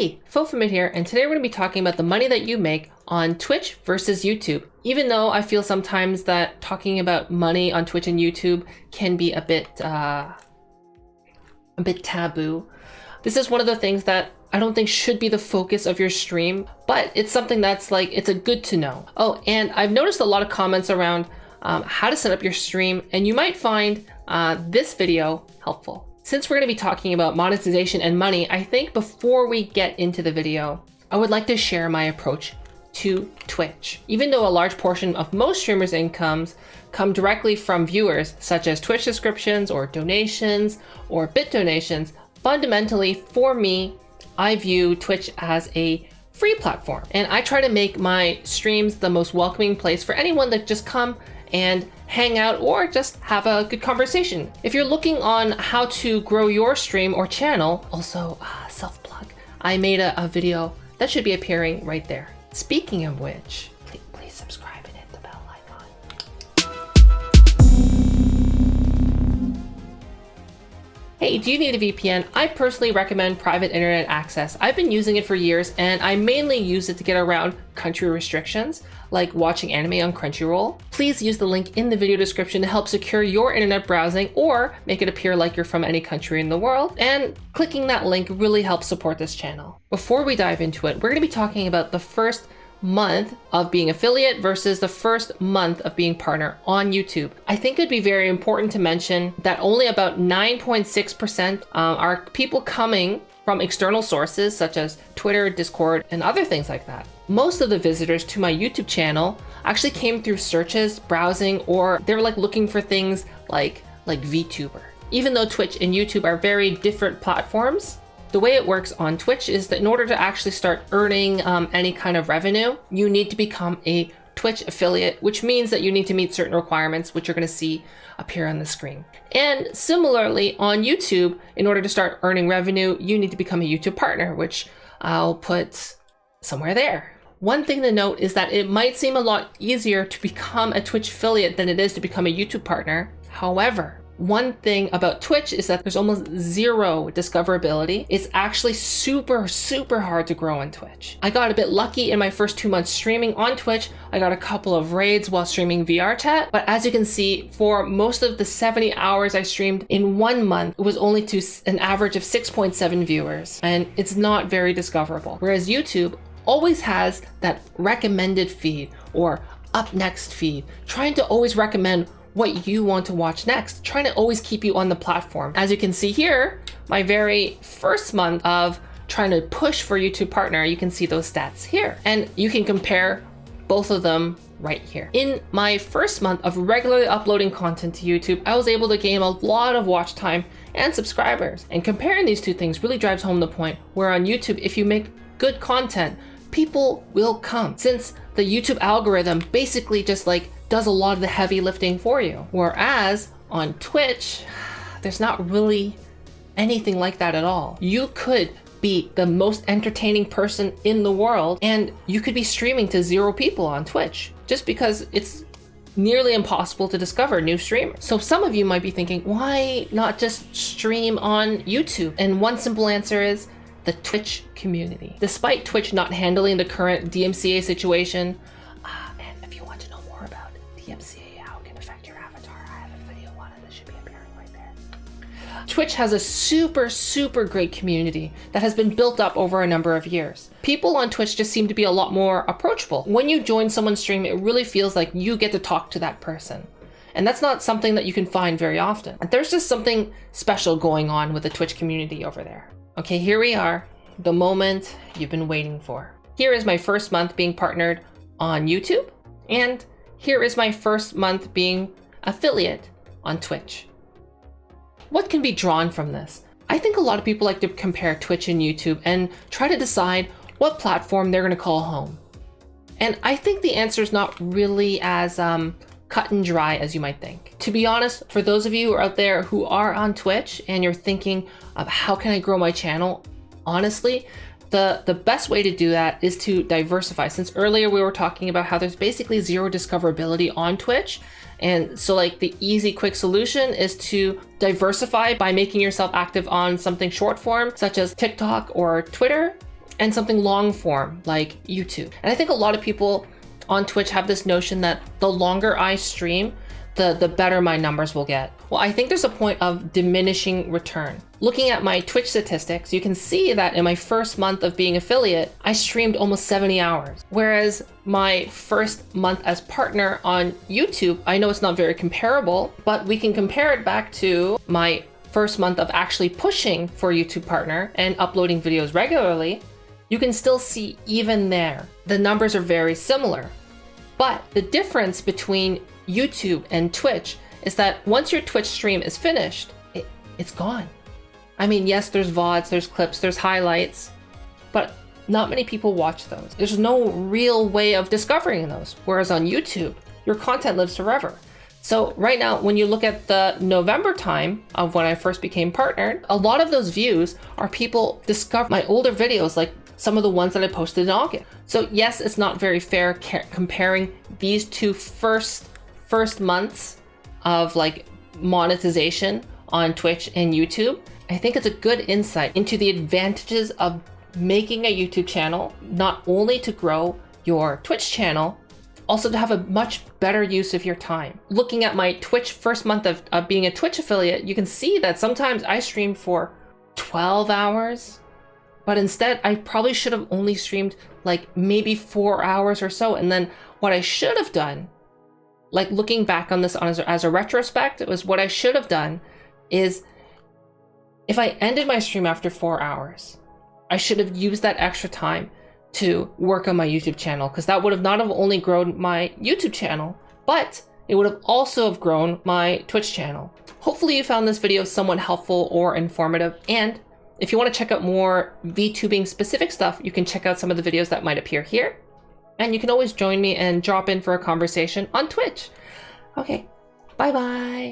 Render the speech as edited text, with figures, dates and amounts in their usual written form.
Hey, Fofamit here, and today we're going to be talking about the money that you make on Twitch versus YouTube. Even though I feel sometimes that talking about money on Twitch and YouTube can be a bit taboo, this is one of the things that I don't think should be the focus of your stream, but it's something that's like, it's a good to know. Oh, and I've noticed a lot of comments around how to set up your stream, and you might find this video helpful. Since we're going to be talking about monetization and money, I think before we get into the video, I would like to share my approach to Twitch. Even though a large portion of most streamers' incomes come directly from viewers, such as Twitch subscriptions or donations or bit donations, fundamentally for me, I view Twitch as a free platform. And I try to make my streams the most welcoming place for anyone that just come and hang out or just have a good conversation. If you're looking on how to grow your stream or channel, also self-plug, I made a video that should be appearing right there. Speaking of which, please subscribe and hit the bell icon. Hey, do you need a VPN? I personally recommend private internet access. I've been using it for years, and I mainly use it to get around country restrictions, like watching anime on Crunchyroll. Please use the link in the video description to help secure your internet browsing or make it appear like you're from any country in the world. And clicking that link really helps support this channel. Before we dive into it, we're going to be talking about the first month of being affiliate versus the first month of being partner on YouTube. I think it'd be very important to mention that only about 9.6% are people coming from external sources such as Twitter, Discord, and other things like that. Most of the visitors to my YouTube channel actually came through searches, browsing, or they're like looking for things like VTuber. Even though Twitch and YouTube are very different platforms, the way it works on Twitch is that in order to actually start earning any kind of revenue, you need to become a Twitch affiliate, which means that you need to meet certain requirements, which you're going to see appear on the screen. And similarly on YouTube, in order to start earning revenue, you need to become a YouTube partner, which I'll put somewhere there. One thing to note is that it might seem a lot easier to become a Twitch affiliate than it is to become a YouTube partner. However, one thing about Twitch is that there's almost zero discoverability. It's actually super hard to grow on Twitch. I got a bit lucky in my first 2 months streaming on Twitch. I got a couple of raids while streaming VR chat, but as you can see, for most of the 70 hours I streamed in 1 month, it was only to an average of 6.7 viewers, and it's not very discoverable. Whereas YouTube always has that recommended feed or up next feed, trying to always recommend what you want to watch next, trying to always keep you on the platform. As you can see here, my very first month of trying to push for YouTube partner, you can see those stats here. And you can compare both of them right here. In my first month of regularly uploading content to YouTube, I was able to gain a lot of watch time and subscribers. And comparing these two things really drives home the point where on YouTube, if you make good content, people will come, since the YouTube algorithm basically just does a lot of the heavy lifting for you. Whereas on Twitch, there's not really anything like that at all. You could be the most entertaining person in the world and you could be streaming to 0 people on Twitch just because it's nearly impossible to discover new streamers. So some of you might be thinking, why not just stream on YouTube? And one simple answer is the Twitch community. Despite Twitch not handling the current DMCA situation, and if you want to know more about DMCA, how it can affect your avatar, I have a video on it that should be appearing right there. Twitch has a super great community that has been built up over a number of years. People on Twitch just seem to be a lot more approachable. When you join someone's stream, it really feels like you get to talk to that person. And that's not something that you can find very often. There's just something special going on with the Twitch community over there. Okay, here we are, the moment you've been waiting for. Here is my first month being partnered on YouTube, and here is my first month being affiliate on Twitch. What can be drawn from this? I think a lot of people like to compare Twitch and YouTube and try to decide what platform they're going to call home. And I think the answer is not really as cut and dry as you might think. To be honest, for those of you who are out there who are on Twitch and you're thinking of how can I grow my channel, honestly, the best way to do that is to diversify. Since earlier we were talking about how there's basically zero discoverability on Twitch. And so the easy, quick solution is to diversify by making yourself active on something short form, such as TikTok or Twitter, and something long form like YouTube. And I think a lot of people on Twitch have this notion that the longer I stream, the better my numbers will get. Well, I think there's a point of diminishing return. Looking at my Twitch statistics, you can see that in my first month of being affiliate, I streamed almost 70 hours. Whereas my first month as partner on YouTube, I know it's not very comparable, but we can compare it back to my first month of actually pushing for YouTube partner and uploading videos regularly. You can still see even there, the numbers are very similar. But the difference between YouTube and Twitch is that once your Twitch stream is finished, it's gone. I mean, yes, there's VODs, there's clips, there's highlights, but not many people watch those. There's no real way of discovering those. Whereas on YouTube, your content lives forever. So right now, when you look at the November time of when I first became partnered, a lot of those views are people discover my older videos, like some of the ones that I posted in August. So yes, it's not very fair comparing these two first months of like monetization on Twitch and YouTube. I think it's a good insight into the advantages of making a YouTube channel, not only to grow your Twitch channel, also to have a much better use of your time. Looking at my Twitch first month of being a Twitch affiliate, you can see that sometimes I stream for 12 hours, but instead I probably should have only streamed like maybe 4 hours or so. And then what I should have done, like looking back on this as a retrospect, it was what I should have done is if I ended my stream after 4 hours, I should have used that extra time to work on my YouTube channel, because that would have not have only grown my YouTube channel, but it would have also have grown my Twitch channel. Hopefully you found this video somewhat helpful or informative. And if you want to check out more VTubing specific stuff, you can check out some of the videos that might appear here. And you can always join me and drop in for a conversation on Twitch. Okay, bye-bye.